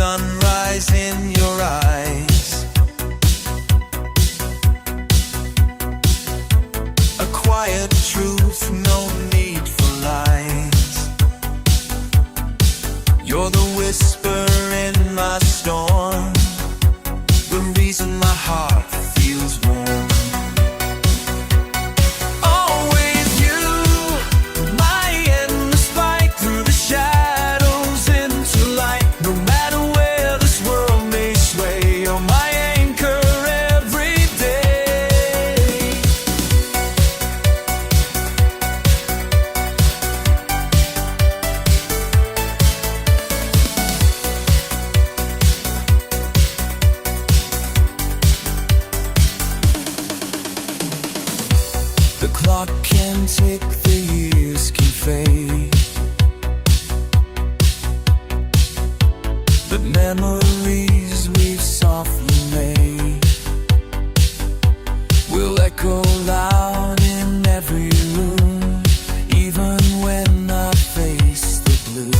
sunrise in your eyes. A quiet truth, no need for lies. You're the whisper in my storm, the reason my heart feels warm. The clock can tick, the years can fade, but memories we've softly made will echo loud in every room, even when I face the blue.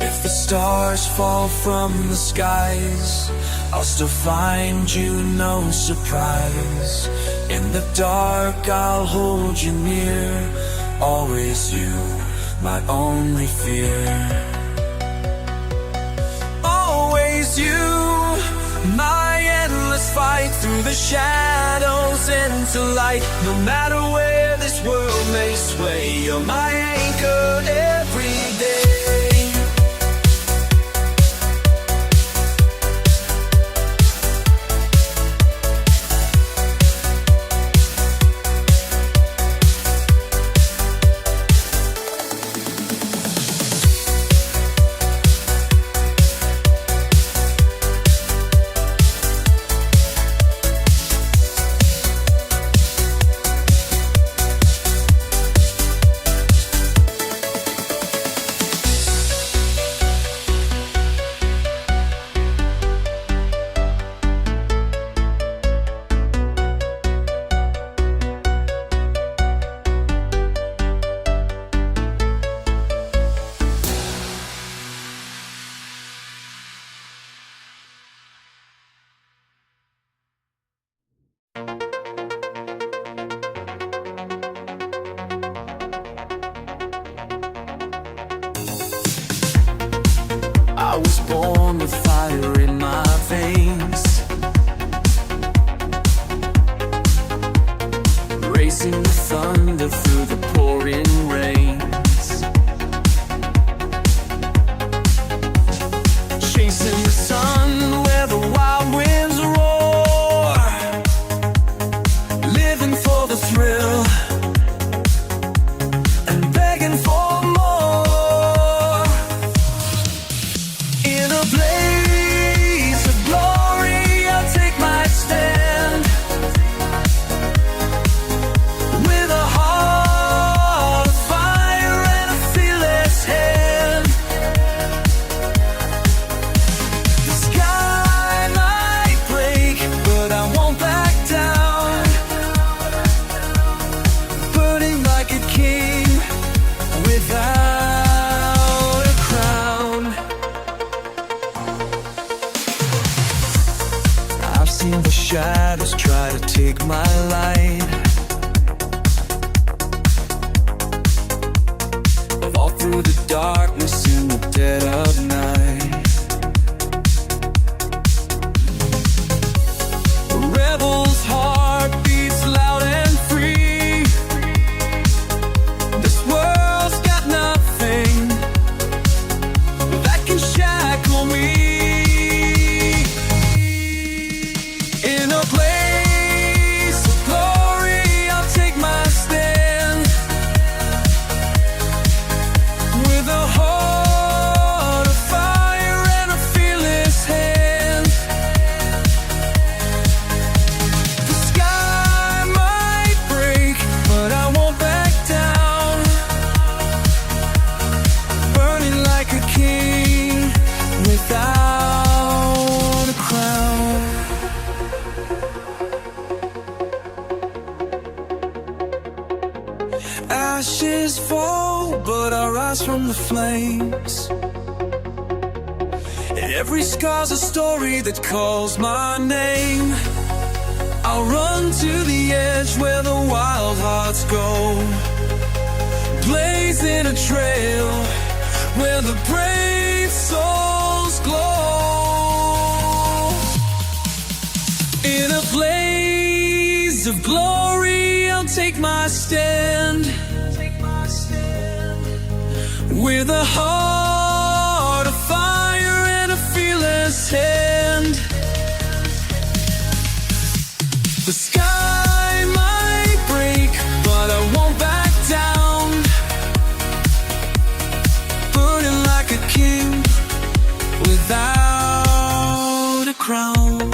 If the stars fall from the skies, I'll still find you, no surprise. In the dark I'll hold you near, always you, my only fear. Always you, my endless fight through the shadows into light. No matter where this world may sway, you're my anchor every day. I was born with fire in my veins, racing the thunder through the pouring rains, chasing the sun where the wild winds roar, living for the thrill and begging for more. In a blaze of glory, I'll take my stand, with a heart of fire and a fearless hand. The sky might break, but I won't back down, burning like a king without a crown. I've seen the shadows try to take my light, fall through the darkness in the dead of night. A rebel's heart beats loud and free. This world's got nothing that can shackle me. In a place of glory, I'll take my stand, with a heart rise from the flames. Every scar's a story that calls my name. I'll run to the edge where the wild hearts go, blazing a trail where the brave souls glow. In a blaze of glory, I'll take my stand, with a heart of fire and a fearless hand. The sky might break, but I won't back down, burning like a king without a crown.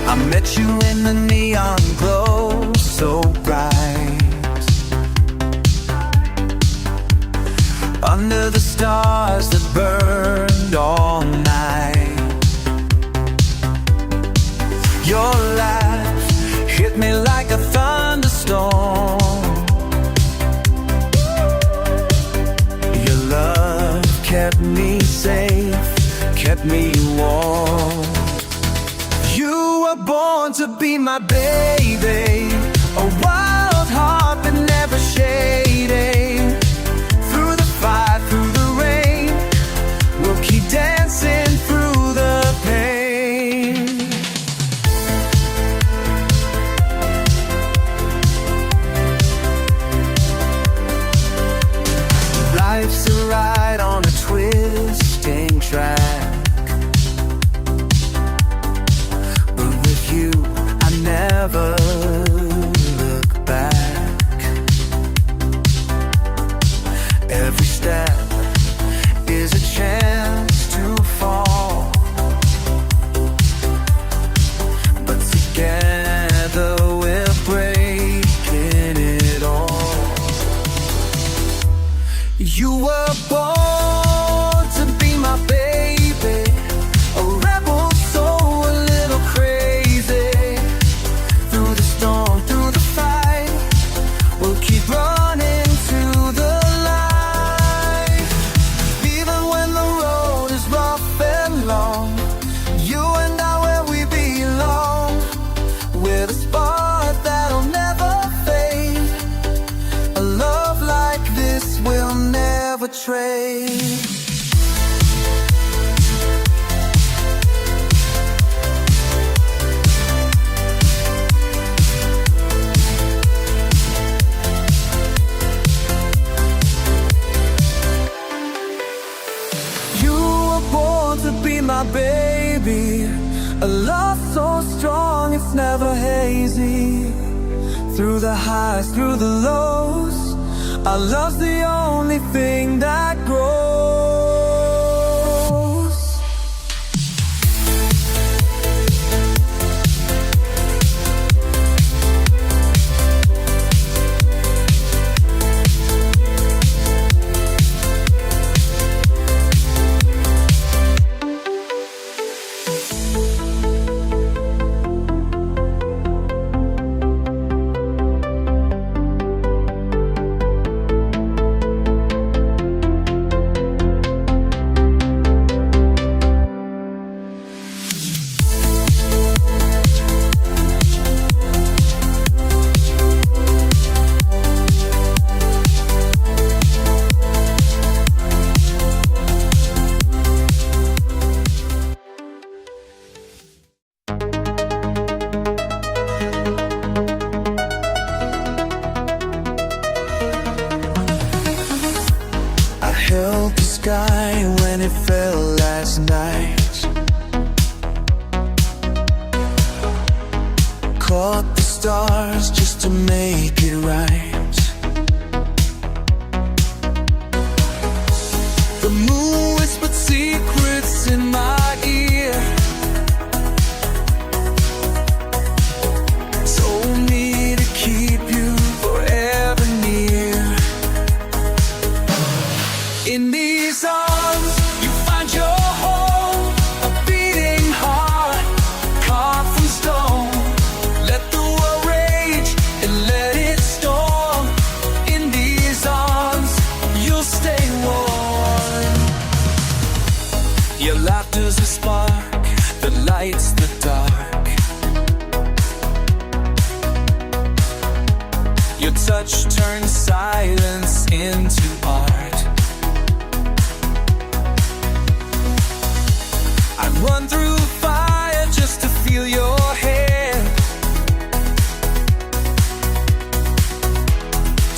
I met you in the neon glow, so bright, under the stars that burned all night. Your laugh hit me like a thunderstorm. Your love kept me safe, kept me warm. You were born to be my baby, a wild heart that never shaded. Through the fire, through the rain, we'll keep dancing through the pain. Life's a ride on a twisting track, never look back. Every step is a chance to fall, but together we're breaking it all. You were born to be my baby, a rebel soul, a little crazy. Through the fight, we'll keep running to the light. Even when the road is rough and long, you and I where we belong. We're the spark that'll never fade. A love like this will never trade. My baby, a love so strong it's never hazy. Through the highs, through the lows, our love's the only thing that grows. Sky when it fell last night, caught the stars just to make it right. The moon whispered secrets lights the dark. Your touch turns silence into art. I'd run through fire just to feel your hand.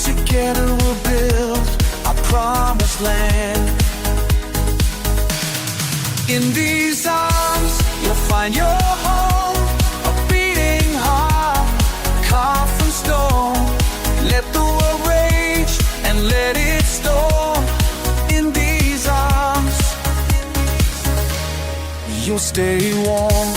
Together we'll build our promised land. In these arms, you'll find your home, a beating heart, carved from stone. Let the world rage and let it storm. In these arms, you'll stay warm.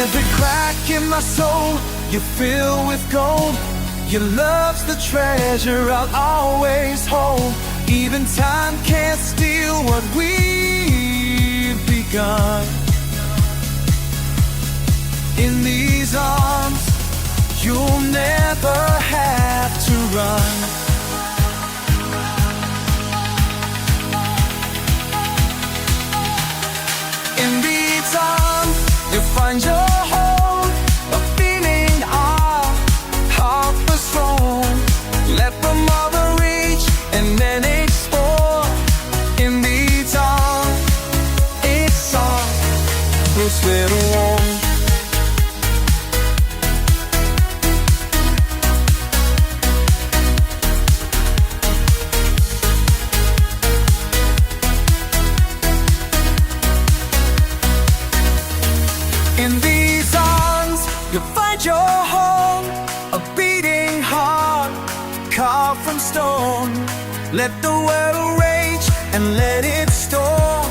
Every crack in my soul, you fill with gold. Your love's the treasure I'll always hold. Even time can't steal what we've begun. In these arms, you'll never have to run. In these arms, you'll find your home, a beating heart, heart strong. Let the mother reach and then explore. In these arms, it's on. We'll stay warm. In these arms, you'll find your home, a beating heart, carved from stone. Let the world rage and let it storm.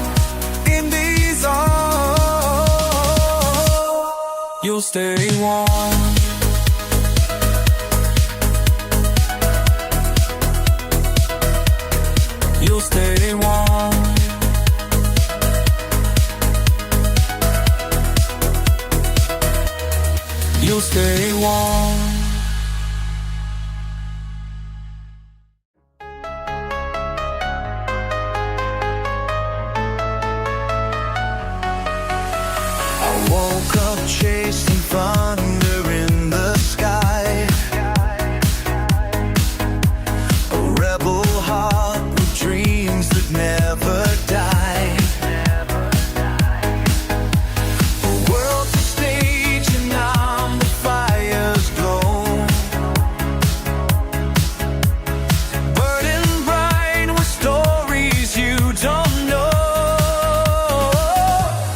In these arms, you'll stay warm. You'll stay warm. You'll stay warm. I woke up chasing thunder in the sky. A rebel heart with dreams that never die. A world's a stage and I'm the fire's glow. Burning bright with stories you don't know.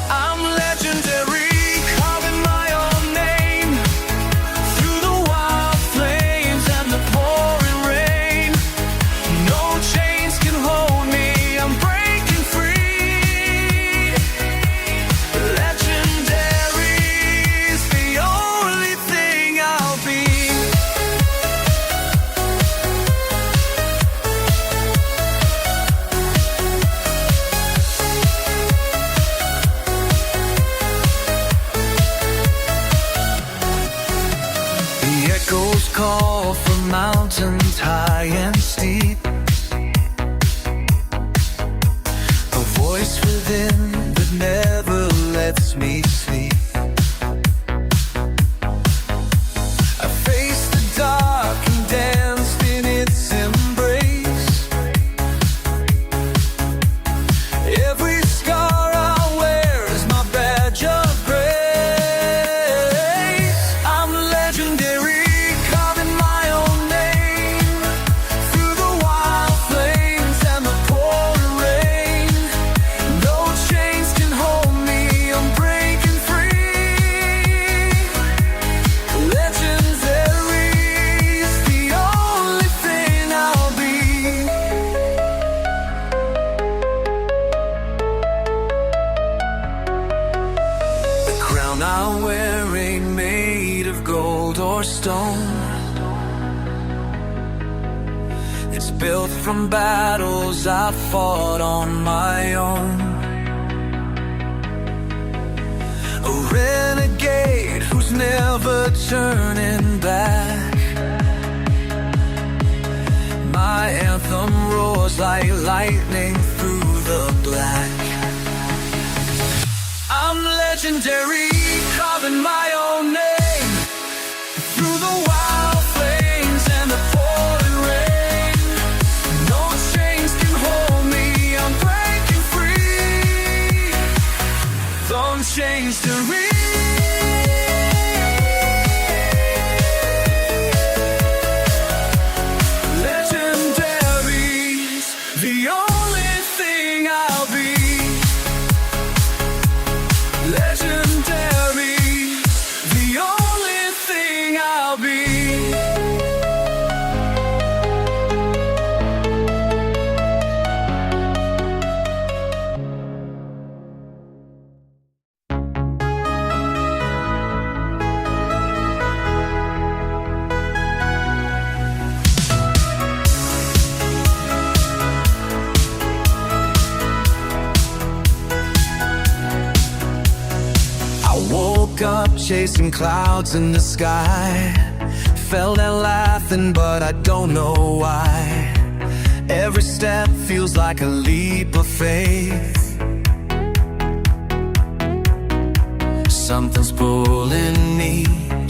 I'm legendary, carving my own name through the wild flames and the pouring rain. No chains can hold me, I'm breaking free. Legendary's the only thing I'll be. The echoes call from mountains high and steep. A voice within that never lets me sleep. I faced the dark and danced in its embrace. Every scar I wear is my badge of grace. I'm legendary, carving my own name through the wild flames and the pouring rain. No chains can hold me, I'm breaking free. Legendary's the only thing I'll be. The crown I wear ain't made of gold or stone. It's built from battles I fought on my own. A renegade who's never turning back. my anthem roars like lightning through the black. I'm legendary, carving my own name through the wild flames and the pouring rain. No chains can hold me, I'm breaking free. Don't change to reach. Up chasing clouds in the sky, felt that laughing but I don't know why. Every step feels like a leap of faith. Something's pulling me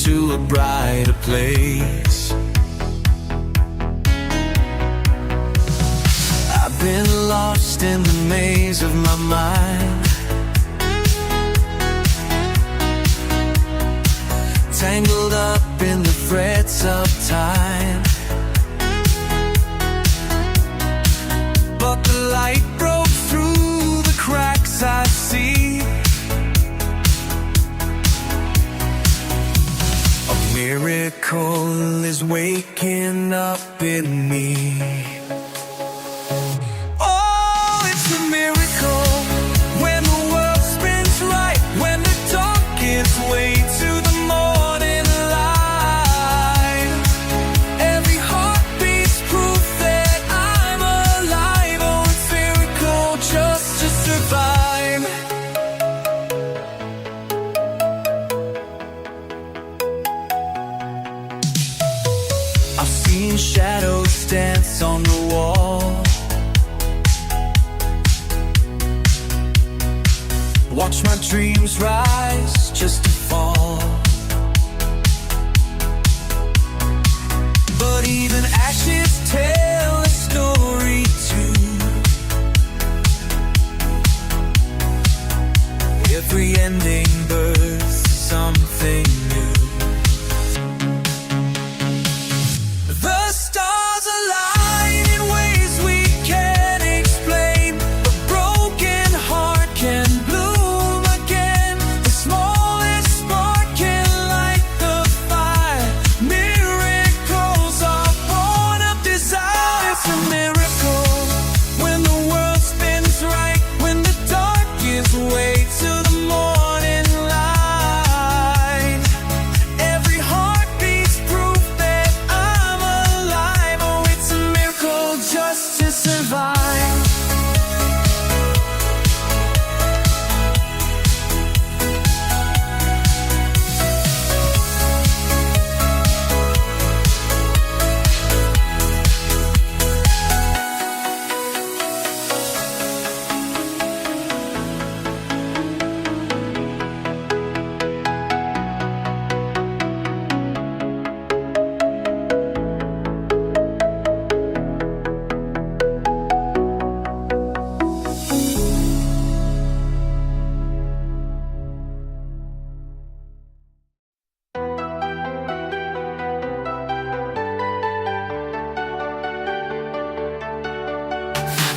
to a brighter place. I've been lost in the maze of my mind, tangled up in the threads of time. But the light broke through the cracks I see. A miracle is waking up in me. Oh, it's a miracle when the world spins right, when the dark gives way to the shadows dance on the wall. Watch my dreams rise just to fall. But even ashes tell a story too. Every ending births something new.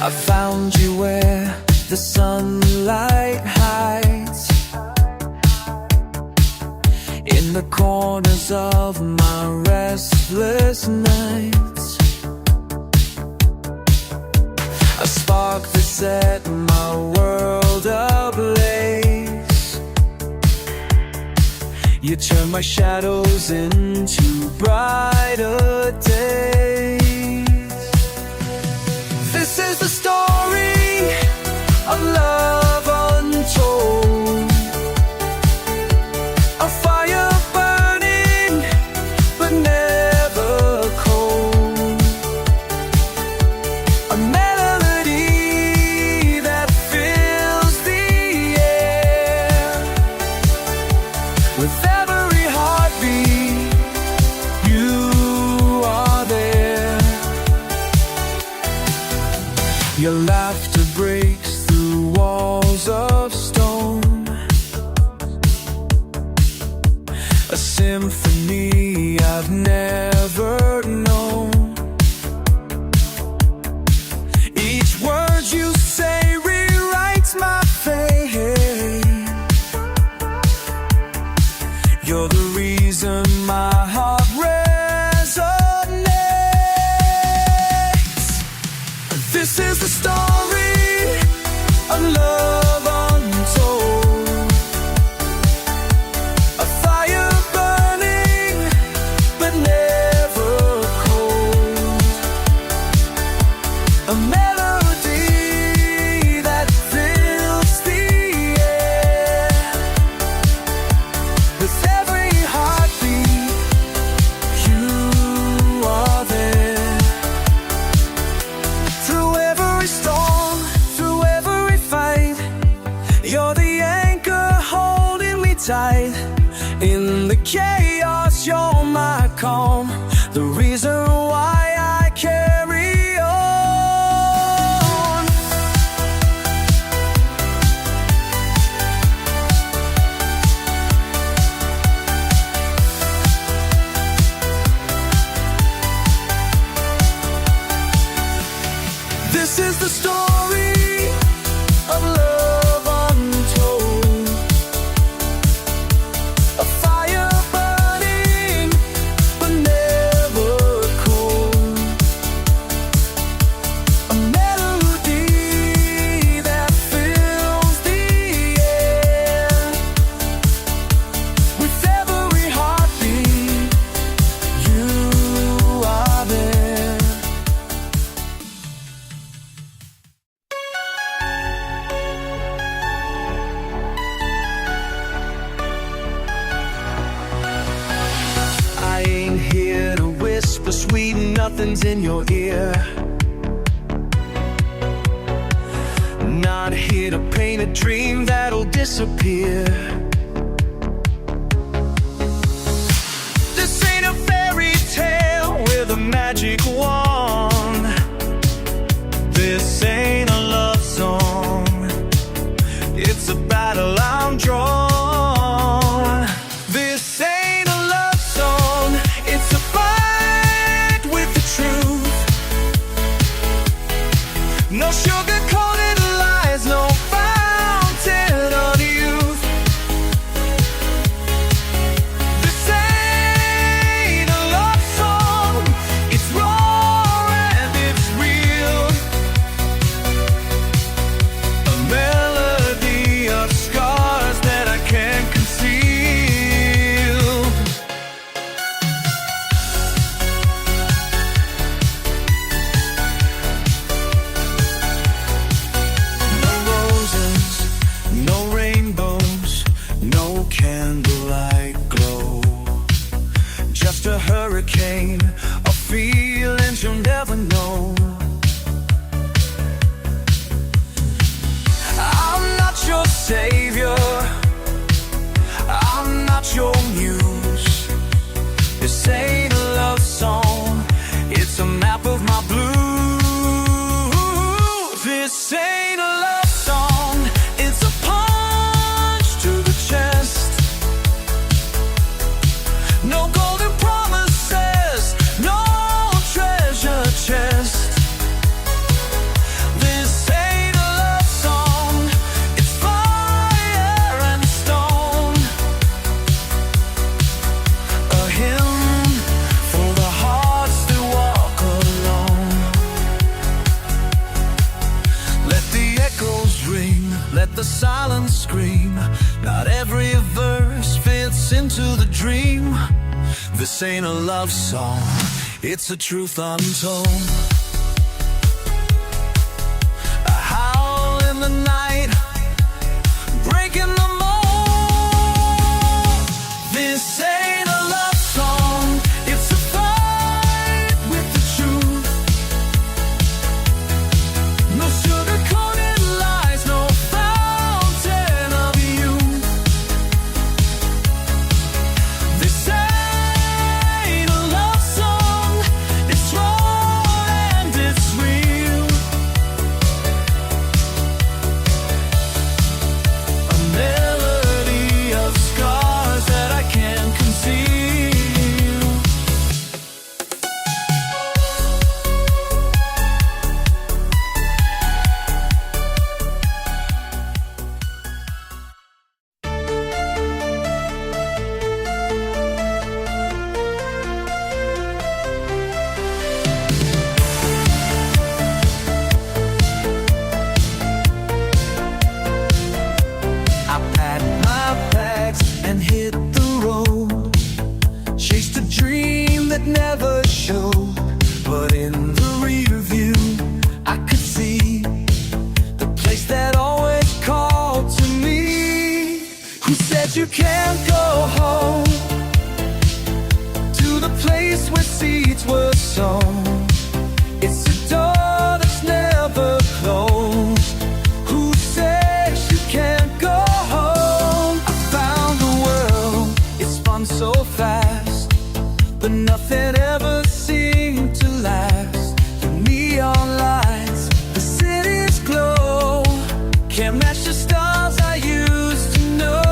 I found you where the sunlight hides, in the corners of my restless nights. A spark that set my world ablaze. You turn my shadows into brighter days. This is the story of love untold, a fire burning but never cold. Your laughter breaks through walls of stone, a symphony I've never known. Each word you say rewrites my fate. You're the reason my heart resonates. This is the story of love untold, a fire burning but never cold, a melody that fills the air. With every heartbeat, you are there. Through every storm, through every fight, you're the anchor holding me tight. In the chaos, you're my calm, the reason why I carry on. This is the story of love untold, a fire burning but never cold, a melody that fills the air. With every heartbeat, you are there. I ain't here to whisper sweet nothings in your ear. Not here to paint a dream that'll disappear. This ain't a fairy tale with a magic wand. This ain't a love song. It's a battle I'm drawn. This ain't a love song. It's a fight with the truth. No sugar-coated lies, no fountain of youth. This ain't a love song. It's raw and it's real. A melody of scars that I can't conceal. No roses, no rainbows, no candlelight glow. Just a hurricane of feelings you'll never know. I'm not your savior, I'm not your muse. This ain't a love song, it's a map of my blues. This ain't a love song, it's a punch to the chest. No golden promises, no treasure chest. This ain't a love song, it's fire and stone. A hymn for the hearts that walk alone. Let the echoes ring, let the silence scream. Not every verse fits into the dream. This ain't a love song, it's a truth untold. A howl in the night, breaking the mold. This ain't a love song, it's a fight with the truth. No sugar-coated lies, no fountain of youth. This ain't a love song, it's raw you can't go home to the place where seeds were sown. It's a door that's never closed. Who says you can't go home? I found the world, it's spun so fast, but nothing ever seemed to last. The neon lights, the city's glow, can't match the stars I used to know.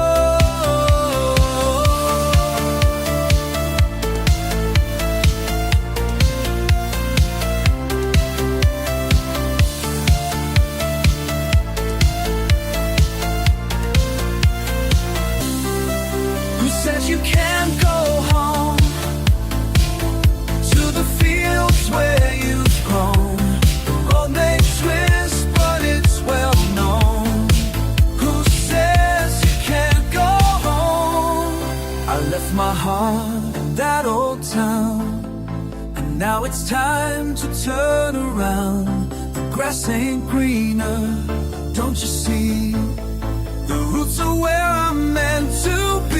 Who says you can't go home to the fields where you've grown? The road may twist, but it's well known. Who says you can't go home? I left my heart in that old town, and now it's time to turn around. The grass ain't greener, don't you see? The roots are where I'm meant to be.